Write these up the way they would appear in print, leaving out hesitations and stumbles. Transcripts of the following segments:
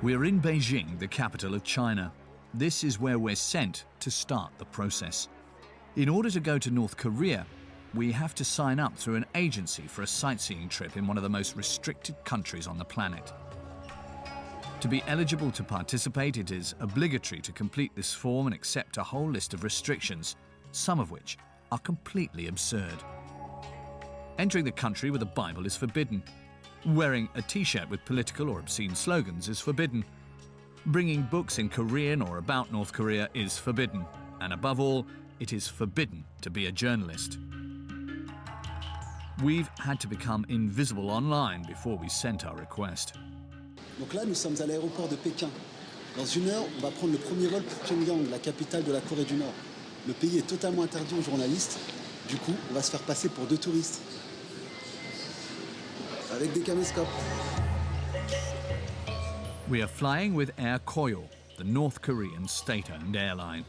We're in Beijing, the capital of China. This is where we're sent to start the process. In order to go to North Korea, we have to sign up through an agency for a sightseeing trip in one of the most restricted countries on the planet. To be eligible to participate, it is obligatory to complete this form and accept a whole list of restrictions, some of which are completely absurd. Entering the country with a Bible is forbidden. Wearing a t-shirt with political or obscene slogans is forbidden. Bringing books in Korean or about North Korea is forbidden. And above all, it is forbidden to be a journalist. We've had to become invisible online before we sent our request. Donc là, nous sommes à l'aéroport de Pékin. Dans une heure, on va prendre le premier vol pour Pyongyang, la capitale de la Corée du Nord. Le pays est totalement interdit aux journalistes. Du coup, on va se faire passer pour deux touristes. Avec des caméscopes. We are flying with Air Koryo, the North Korean state-owned airline.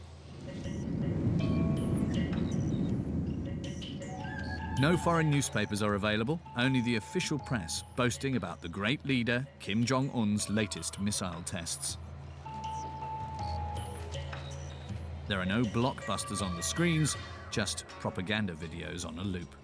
No foreign newspapers are available, only the official press boasting about the great leader Kim Jong Un's latest missile tests. There are no blockbusters on the screens, just propaganda videos on a loop.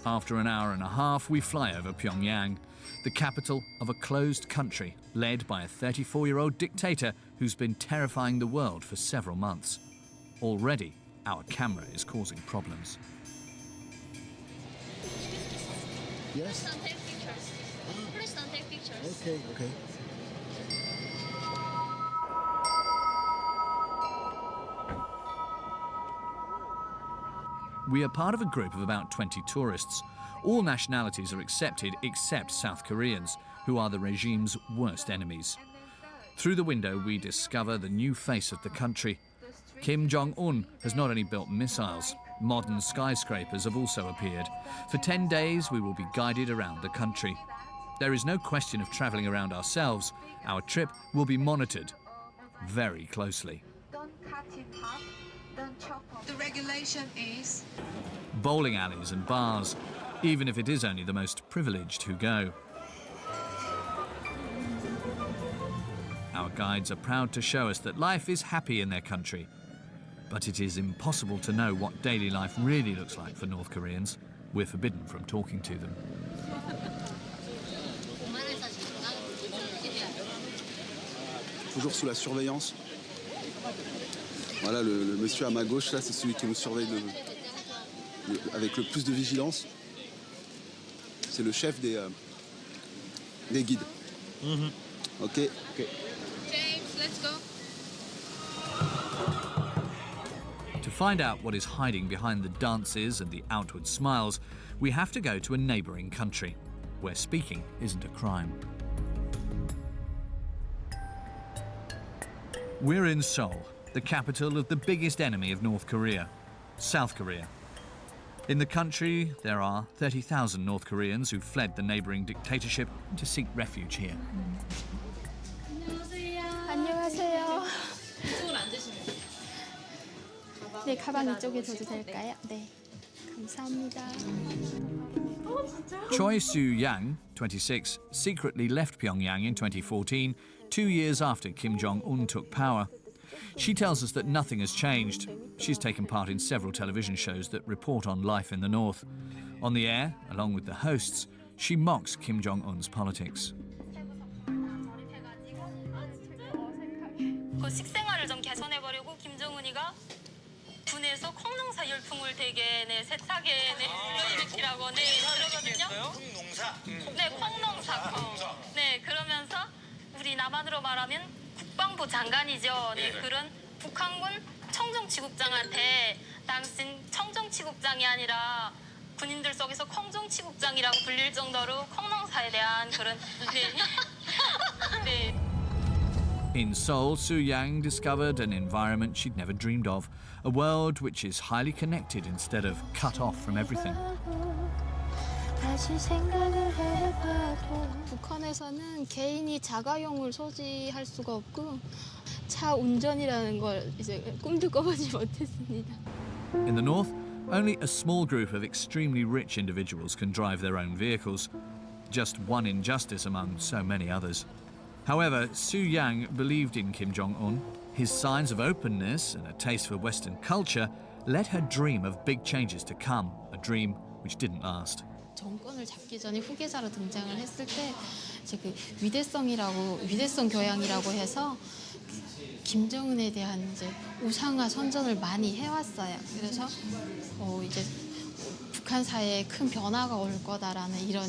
After an hour and a half, we fly over Pyongyang, the capital of a closed country led by a 34-year-old dictator who's been terrifying the world for several months. Already, our camera is causing problems. Yes? Please don't take pictures. Please don't take pictures. Okay, okay. We are part of a group of about 20 tourists. All nationalities are accepted except South Koreans, who are the regime's worst enemies. Through the window, we discover the new face of the country. Kim Jong Un has not only built missiles, modern skyscrapers have also appeared. For 10 days, we will be guided around the country. There is no question of travelling around ourselves. Our trip will be monitored very closely. Don't cut it up, don't chop off. The regulation is Bowling alleys and bars, even if it is only the most privileged who go. Our guides are proud to show us that life is happy in their country. But it is impossible to know what daily life really looks like for North Koreans. We're forbidden from talking to them. Toujours sous la surveillance. Voilà, le monsieur à ma gauche, là, c'est celui qui nous surveille avec le plus de vigilance. C'est le chef des guides. Mm-hmm. Ok. James, let's go. To find out what is hiding behind the dances and the outward smiles, we have to go to a neighbouring country, where speaking isn't a crime. We're in Seoul, the capital of the biggest enemy of North Korea, South Korea. In the country, there are 30,000 North Koreans who fled the neighbouring dictatorship to seek refuge here. 안녕하세요. 네, 가방 이쪽에 둬도 될까요? 네, 감사합니다. Choi Soo-yang, 26, secretly left Pyongyang in 2014, 2 years after Kim Jong Un took power. She tells us that nothing has changed. She's taken part in several television shows that report on life in the north. On the air, along with the hosts, she mocks Kim Jong Un's politics. 그 식생활을 좀 개선해보려고 김정은이가 군에서 콩농사 열풍을 되게 세차게 불러일으키라고 그러거든요. 콩농사? 네, 콩농사. 네, 그러면서 우리 남한으로 말하면 국방부 장관이죠. 네, 그런 북한군 청정치국장한테 당신 청정치국장이 아니라 군인들 속에서 콩정치국장이라고 불릴 정도로 콩농사에 대한 그런 네. In Seoul, Soo-yang discovered an environment she'd never dreamed of, a world which is highly connected instead of cut off from everything. 북한에서는 개인이 자가용을 소지할 수가 없고 차 운전이라는 걸 이제 꿈도 꿔보지 못했습니다. In the north, only a small group of extremely rich individuals can drive their own vehicles. just one injustice among so many others. However, Su Yang believed in Kim Jong Un. His signs of openness and a taste for Western culture let her dream of big changes to come, a dream which didn't last. 정권을 잡기 전에 후계자로 등장을 했을 때 이제 그 위대성 교양이라고 해서 김정은에 대한 이제 우상화 선전을 많이 해왔어요. 그래서 이제 북한 사회에 큰 변화가 올 거다라는 이런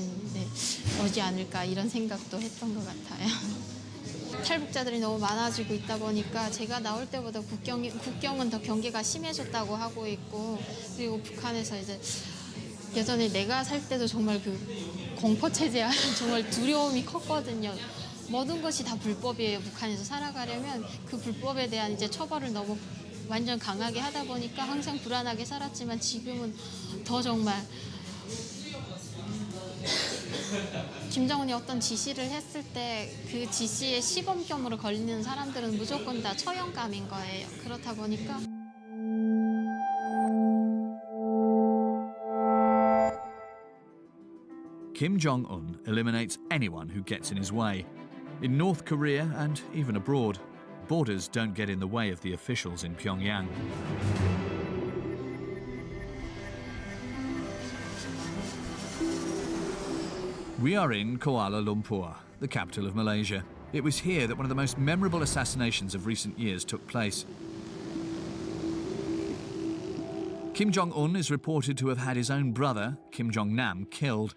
오지 않을까 이런 생각도 했던 것 같아요. 탈북자들이 너무 많아지고 있다 보니까 제가 나올 때보다 국경은 더 경계가 심해졌다고 하고 있고 그리고 북한에서 이제 예전에 내가 살 때도 정말 그 공포 체제야 정말 두려움이 컸거든요. 모든 것이 다 불법이에요. 북한에서 살아가려면 그 불법에 대한 이제 처벌을 너무 완전 강하게 하다 보니까 항상 불안하게 살았지만 지금은 더 정말 김정은이 어떤 지시를 했을 때 그 지시에 시범경으로 걸리는 사람들은 무조건 다 처형감인 거예요. 그렇다 보니까 Kim Jong-un eliminates anyone who gets in his way. In North Korea and even abroad, borders don't get in the way of the officials in Pyongyang. We are in Kuala Lumpur, the capital of Malaysia. It was here that one of the most memorable assassinations of recent years took place. Kim Jong-un is reported to have had his own brother, Kim Jong Nam, killed.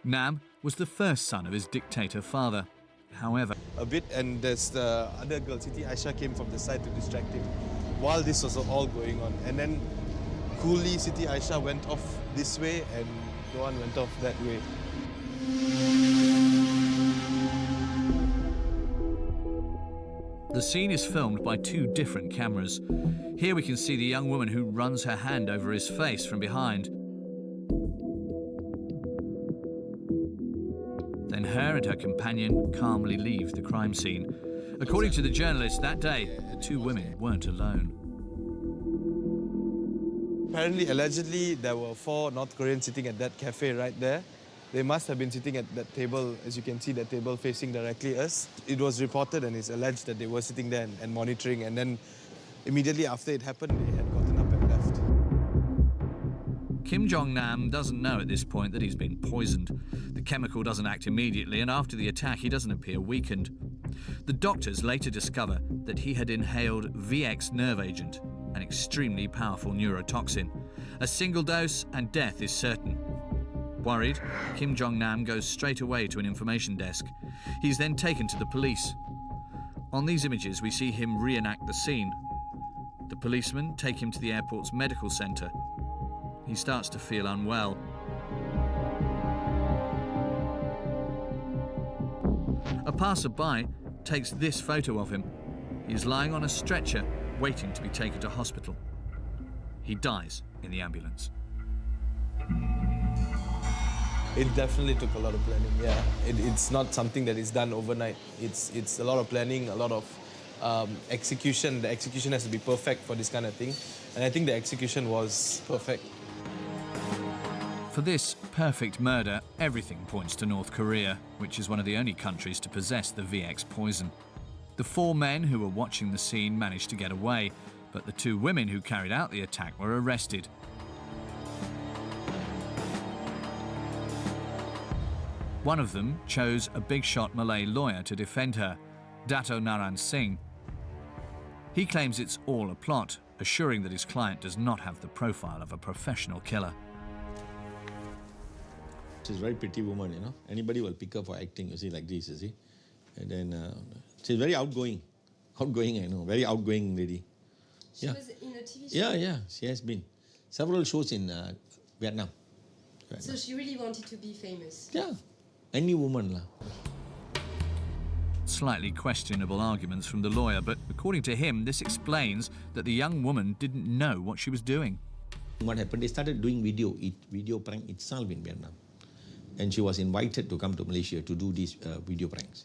Nam was the first son of his dictator father. However, a bit, and there's the other girl, Siti Aisha, came from the side to distract him while this was all going on. And then coolly Siti Aisha went off this way and Jong-un went off that way. the scene is filmed by two different cameras. Here we can see the young woman who runs her hand over his face from behind. Then her and her companion calmly leave the crime scene. According to the journalist, that day, the two women weren't alone. Apparently, allegedly, there were 4 North Koreans sitting at that cafe right there. They must have been sitting at that table, as you can see, that table facing directly us. It was reported and it's alleged that they were sitting there and monitoring, and then immediately after it happened, they had gotten up and left. Kim Jong Nam doesn't know at this point that he's been poisoned. The chemical doesn't act immediately, and after the attack, he doesn't appear weakened. The doctors later discover that he had inhaled VX nerve agent, an extremely powerful neurotoxin. A single dose and death is certain. Worried, Kim Jong Nam goes straight away to an information desk. He's then taken to the police. On these images, we see him reenact the scene. The policemen take him to the airport's medical centre. He starts to feel unwell. A passerby takes this photo of him. He's lying on a stretcher, waiting to be taken to hospital. He dies in the ambulance. It definitely took a lot of planning, yeah. It's not something that is done overnight. It's a lot of planning, a lot of execution. The execution has to be perfect for this kind of thing. And I think the execution was perfect. For this perfect murder, everything points to North Korea, which is one of the only countries to possess the VX poison. The 4 men who were watching the scene managed to get away, but the 2 women who carried out the attack were arrested. One of them chose a big-shot Malay lawyer to defend her, Dato Naran Singh. He claims it's all a plot, assuring that his client does not have the profile of a professional killer. She's a very pretty woman, you know. Anybody will pick her for acting, you see, like this, you see. And then she's very outgoing. Outgoing, I know. Very outgoing lady. She was in a TV show? Yeah, she has been. Several shows in Vietnam. So she really wanted to be famous? Yeah. Any woman lah. Slightly questionable arguments from the lawyer, but according to him, this explains that the young woman didn't know what she was doing. What happened, they started doing video prank itself in Vietnam. And she was invited to come to Malaysia to do these video pranks.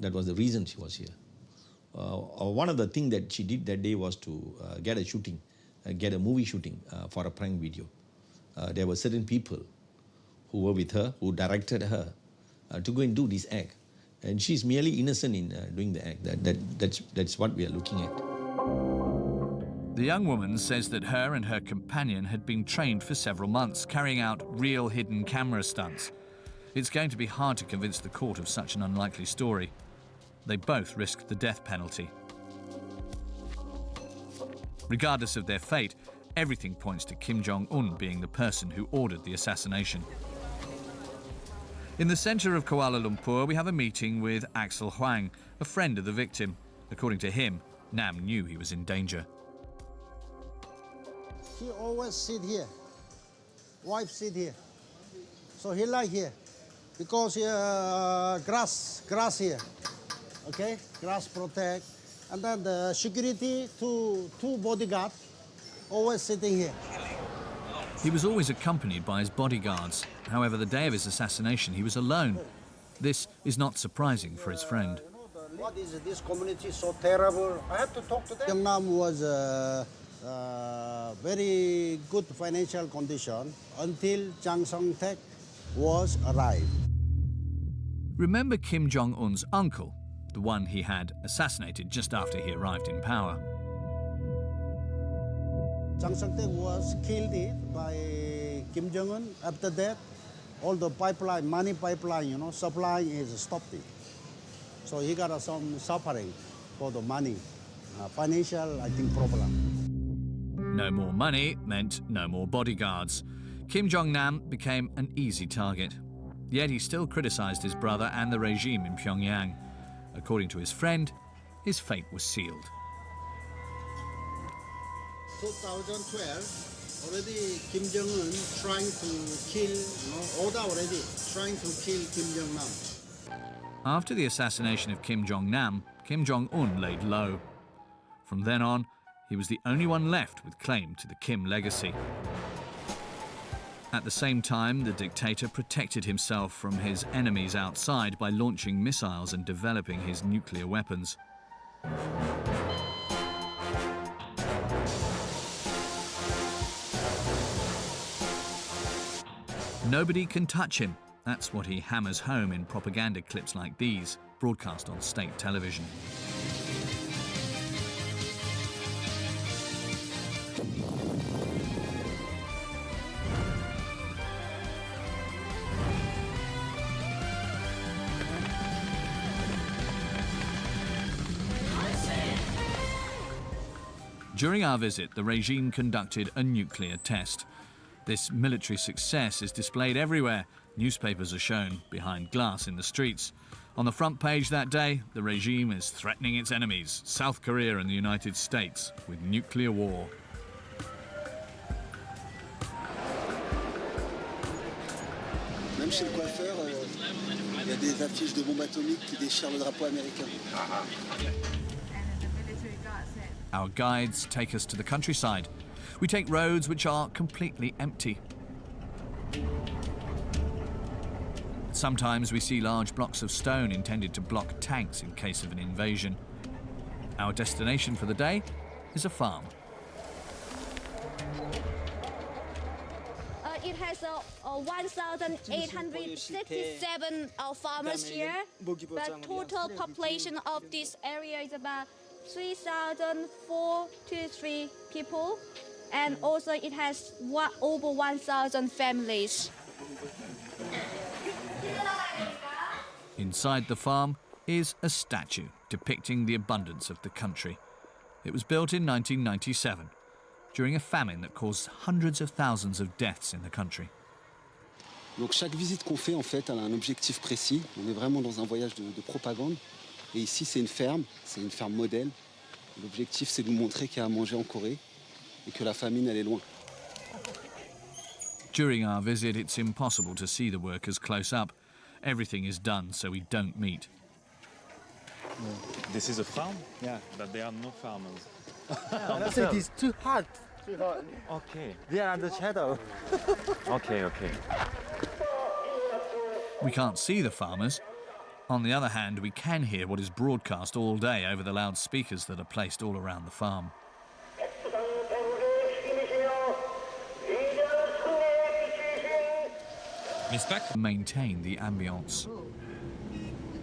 That was the reason she was here. One of the things that she did that day was to get a movie shooting for a prank video. There were certain people who were with her, who directed her to go and do this act. And she's merely innocent in doing the act. That's what we are looking at. The young woman says that her and her companion had been trained for several months, carrying out real hidden camera stunts. It's going to be hard to convince the court of such an unlikely story. They both risked the death penalty. Regardless of their fate, everything points to Kim Jong Un being the person who ordered the assassination. In the centre of Kuala Lumpur, we have a meeting with Axel Huang, a friend of the victim. According to him, Nam knew he was in danger. He always sit here. Wife sit here. So he like here. Because grass here. Okay? Grass protect. And then the security, two bodyguards, always sitting here. He was always accompanied by his bodyguards. However, the day of his assassination, he was alone. This is not surprising for his friend. What is this community so terrible? I have to talk to them. Jong Nam was very good financial condition until Jang Song-tek was arrived. Remember Kim Jong Un's uncle, the one he had assassinated just after he arrived in power. Jang Song-tek was killed by Kim Jong Un. After that, all the pipeline, money pipeline, supply is stopped. So he got some suffering for the money, financial, I think, problem. No more money meant no more bodyguards. Kim Jong Nam became an easy target. Yet he still criticized his brother and the regime in Pyongyang. According to his friend, his fate was sealed. 2012, already Kim Jong Un trying to kill, order already, trying to kill Kim Jong Nam. After the assassination of Kim Jong Nam, Kim Jong Un laid low. From then on, he was the only one left with claim to the Kim legacy. At the same time, the dictator protected himself from his enemies outside by launching missiles and developing his nuclear weapons. Nobody can touch him. That's what he hammers home in propaganda clips like these, broadcast on state television. During our visit, the regime conducted a nuclear test. This military success is displayed everywhere. Newspapers are shown behind glass in the streets. On the front page that day, the regime is threatening its enemies, South Korea and the United States, with nuclear war. Même chez le coiffeur, il y a des affiches de bombes atomiques qui déchirent le drapeau américain. Our guides take us to the countryside. We take roads which are completely empty. Sometimes we see large blocks of stone intended to block tanks in case of an invasion. Our destination for the day is a farm. It has 1,867 farmers here. The total population of this area is about 3,043 people, and also it has over 1,000 families. Inside the farm is a statue depicting the abundance of the country. It was built in 1997, during a famine that caused hundreds of thousands of deaths in the country. Donc chaque visite qu'on fait, en fait, elle a un objectif précis. On est vraiment dans un voyage de propagande. Et ici, c'est une ferme modèle. L'objectif, c'est de nous montrer qu'il y a à manger en Corée et que la famine, elle est loin. During our visit, it's impossible to see the workers close up. Everything is done so we don't meet. This is a farm? Yeah. But there are no farmers. It is too hot. Okay. They are under shadow. Okay. We can't see the farmers. On the other hand, we can hear what is broadcast all day over the loudspeakers that are placed all around the farm. maintain the ambience.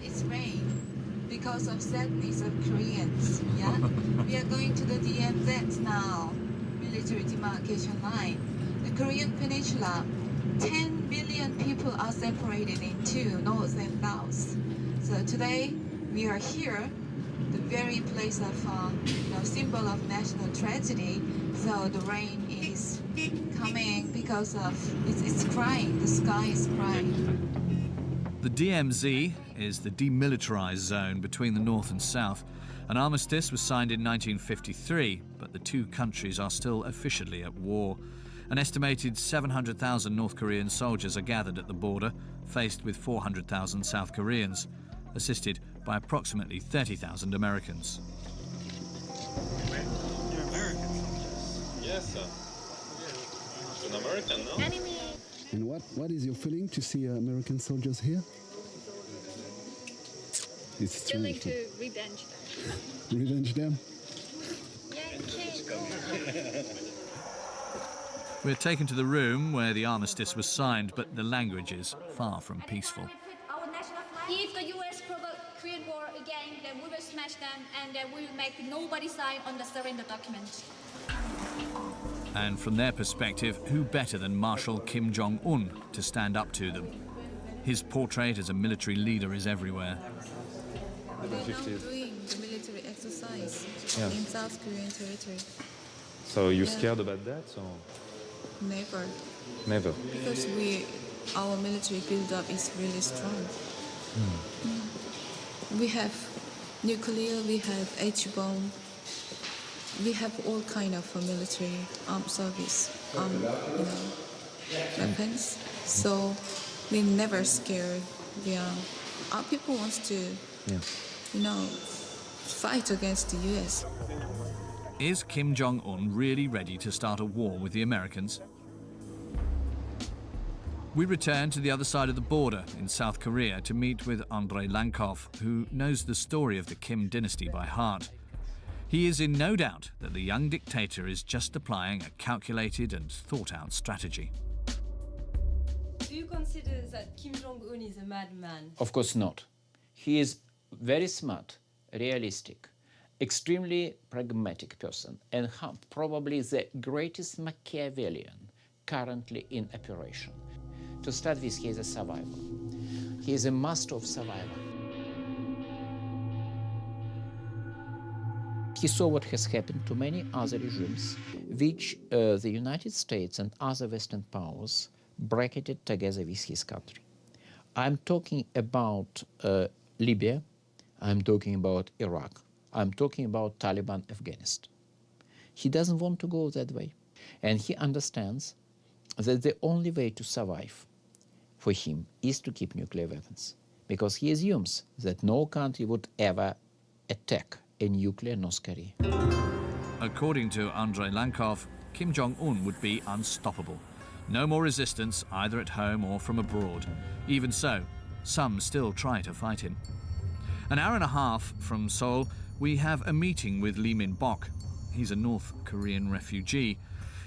It's rain because of sadness of Koreans. Yeah, we are going to the DMZ now, military demarcation line. The Korean Peninsula, 10 million people are separated in two, north and south. So today we are here, the very place of symbol of national tragedy. So the rain is coming because of it's crying. The sky is crying. The DMZ is the demilitarized zone between the north and south. An armistice was signed in 1953, but the two countries are still officially at war. An estimated 700,000 North Korean soldiers are gathered at the border, faced with 400,000 South Koreans, assisted by approximately 30,000 Americans. You're American. Yes, sir. An American, no? Enemy. And what is your feeling to see American soldiers here? It's Feeling strange. to revenge them. Revenge them? Yankee, go. We're taken to the room where the armistice was signed, but the language is far from peaceful. If the US provoke Korean War again, then we will smash them and then we will make nobody sign on the surrender document. And from their perspective, who better than Marshal Kim Jong Un to stand up to them? His portrait as a military leader is everywhere. We are now doing the military exercise in South Korean territory. So you're scared about that? So Never. never. Because our military build-up is really strong. We have nuclear, we have H-bomb, we have all kind of military armed service, weapons. So we're never scared. Our people wants to, fight against the US. Is Kim Jong-un really ready to start a war with the Americans? We return to the other side of the border in South Korea to meet with Andrei Lankov, who knows the story of the Kim dynasty by heart. He is in no doubt that the young dictator is just applying a calculated and thought-out strategy. Do you consider that Kim Jong-un is a madman? Of course not. He is very smart, realistic, extremely pragmatic person, and probably the greatest Machiavellian currently in operation. To start with, he is a survivor. He is a master of survival. He saw what has happened to many other regimes, which the United States and other Western powers bracketed together with his country. I'm talking about Libya, I'm talking about Iraq, I'm talking about Taliban Afghanistan. He doesn't want to go that way, and he understands that the only way to survive for him is to keep nuclear weapons, because he assumes that no country would ever attack a nuclear North Korea. According to Andrei Lankov, Kim Jong-un would be unstoppable. No more resistance, either at home or from abroad. Even so, some still try to fight him. An hour and a half from Seoul, we have a meeting with Lee Min-bok. He's a North Korean refugee.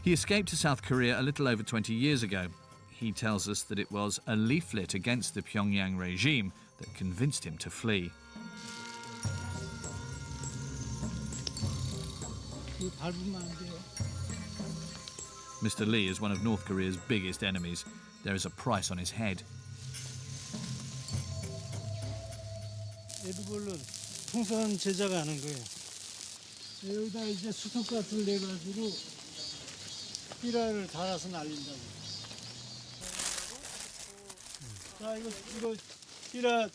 He escaped to South Korea a little over 20 years ago. He tells us that it was a leaflet against the Pyongyang regime that convinced him to flee. Mr. Lee is one of North Korea's biggest enemies. There is a price on his head. 풍선 제작을 하는 거예요. 여기다 이제 수도가스를 내가지고 삐라를 달아서 날린다고. 자, 이거 삐라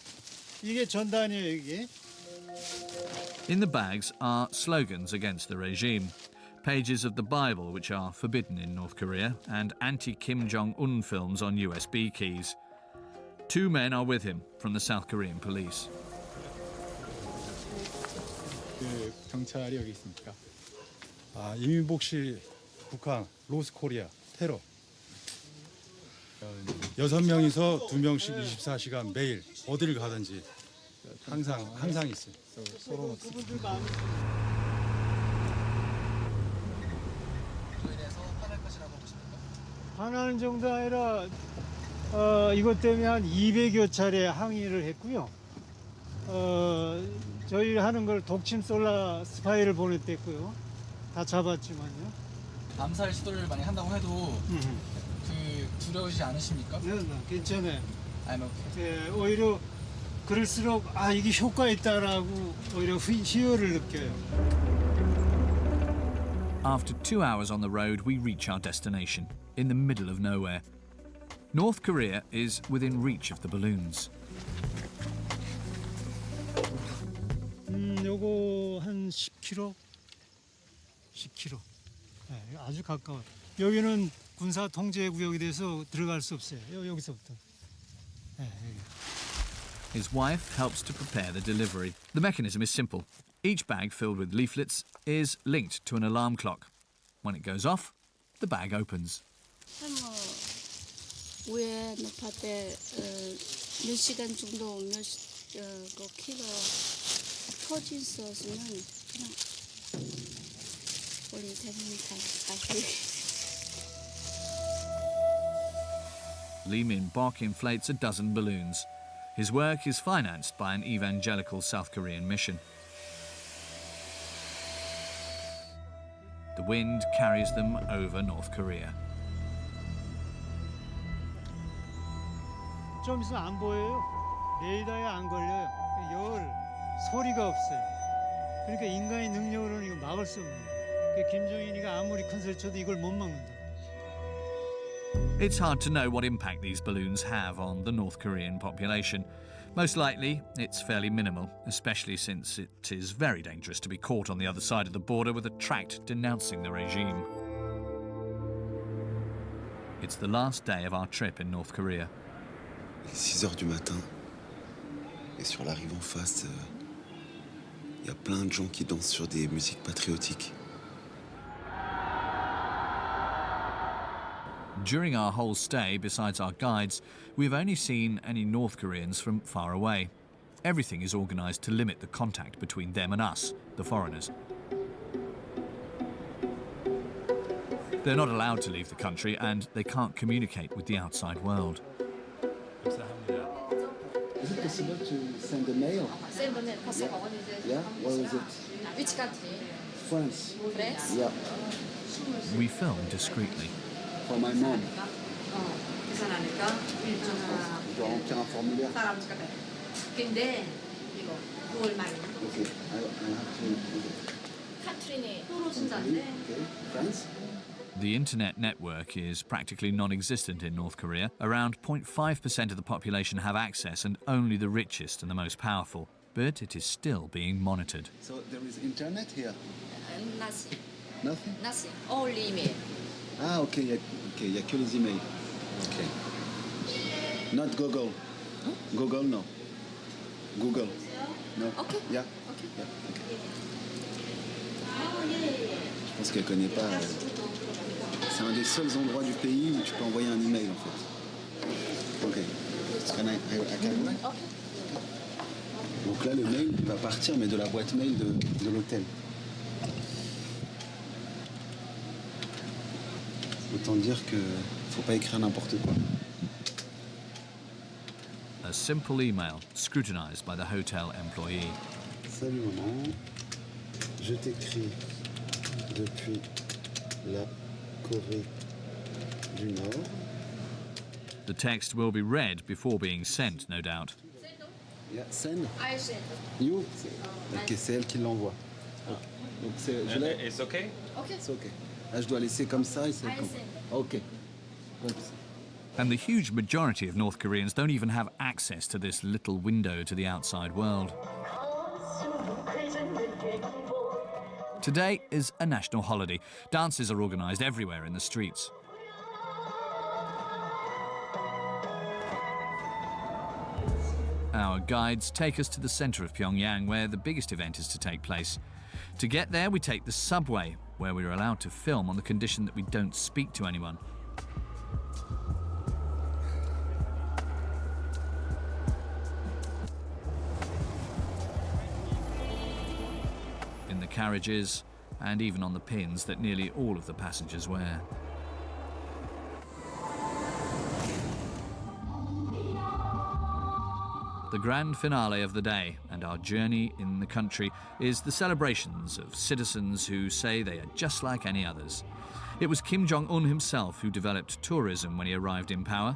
이게 전단이에요, 이게. In the bags are slogans against the regime, pages of the Bible which are forbidden in North Korea, and anti-Kim Jong-un films on USB keys. Two men are with him from the South Korean police. 그 경찰이 여기 있으니까. 이민복 씨 북한 로스 코리아 테러. 6명이서 2명씩 24시간 매일 어디를 가든지 항상 있어요. 서로 화나는 정도 아니라 이것 때문에 한 200여 차례 항의를 했고요. 저희 하는 걸 독침 솔라 스파이를 보냈댔고요. 다 잡았지만요. 암살 시도를 많이 한다고 해도 두려우시지 않으십니까? 네, 괜찮아요. I'm okay. 오히려 그럴수록 이게 효과 있다라고 오히려 희열을 느껴요. After 2 hours on the road, we reach our destination, in the middle of nowhere. North Korea is within reach of the balloons. 요거 한 10km? 10km. 네, 아주 가까워요. 여기는 군사 통제 구역이 돼서 들어갈 수 없어요. 여기서부터. 네, 여기. His wife helps to prepare the delivery. The mechanism is simple. Each bag filled with leaflets is linked to an alarm clock. When it goes off, the bag opens. 위에 높을 때 몇 시간 정도 그 키로 터진 소스는 그냥 우리 대부분 다 Lee Min-bok inflates a dozen balloons. His work is financed by an evangelical South Korean mission. The wind carries them over North Korea. 좀 있으면 안 보여요. 레이더에 안 걸려요. 소리가 없어요. 그러니까 인간의 능력으로는 이거 막을 수 없는 거예요. 김정일이가 아무리 큰 소리 쳐도 이걸 못 막는다. It's hard to know what impact these balloons have on the North Korean population. Most likely, it's fairly minimal, especially since it is very dangerous to be caught on the other side of the border with a tract denouncing the regime. It's the last day of our trip in North Korea. Il est 6 heures du matin. Et sur la rive en face, il y a plein de gens qui dansent sur des musiques patriotiques. During our whole stay, besides our guides, we've only seen any North Koreans from far away. Everything is organised to limit the contact between them and us, the foreigners. They're not allowed to leave the country and they can't communicate with the outside world. Is it possible to send a mail? Send a mail possible. Yeah? Where is it? Which country? France. France? Yeah. We film discreetly. For my mom. 계산하니까 Je dois remplir un formulaire. 근데 이거 9월 말에 Okay. I have to. 카트린이 떨어진다는데. Okay. France? The internet network is practically non-existent in North Korea. Around 0.5% of the population have access and only the richest and the most powerful. But it is still being monitored. So there is internet here? Nothing. Nothing? Nothing. Only email. Ah, ok, il y a que les emails. Ok. Not Google. Google, no. Google. No. Okay. Yeah. Okay. Yeah. Okay. Je pense qu'elle connaît pas. C'est un des seuls endroits du pays où tu peux envoyer un email en fait. Ok. Can I can Okay. Donc là, le mail va partir, mais de la boîte mail de l'hôtel. Autant dire que faut pas écrire n'importe quoi. A simple email scrutinized by the hotel employee. Salut maman, je t'écris depuis la Corée du Nord. The text will be read before being sent, no doubt. Yeah, send. I send. You? Ok, c'est elle qui l'envoie. Donc je l'ai. It's okay? Okay. C'est ok. Là, je dois laisser comme ça et c'est I comme. send. Ok. Comme ça. And the huge majority of North Koreans don't even have access to this little window to the outside world. Today is a national holiday. Dances are organised everywhere in the streets. Our guides take us to the centre of Pyongyang, where the biggest event is to take place. To get there, we take the subway, where we are allowed to film on the condition that we don't speak to anyone. In the carriages, and even on the pins that nearly all of the passengers wear. The grand finale of the day and our journey in the country is the celebrations of citizens who say they are just like any others. It was Kim Jong Un himself who developed tourism when he arrived in power.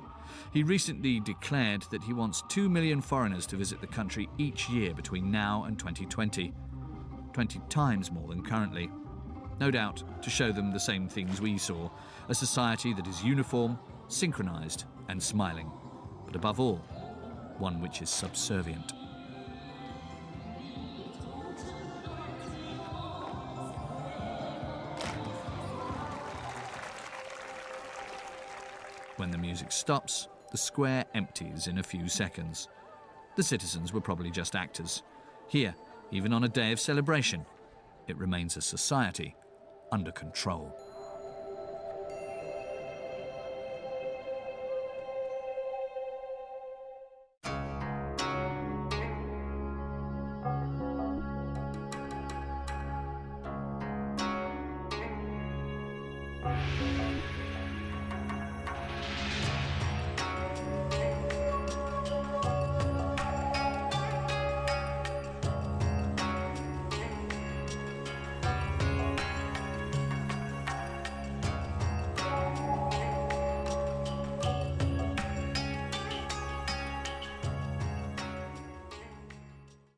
He recently declared that he wants 2 million foreigners to visit the country each year between now and 2020, 20 times more than currently. No doubt to show them the same things we saw, a society that is uniform, synchronized and smiling, but above all, one which is subservient. When the music stops, the square empties in a few seconds. The citizens were probably just actors. Here, even on a day of celebration, it remains a society under control.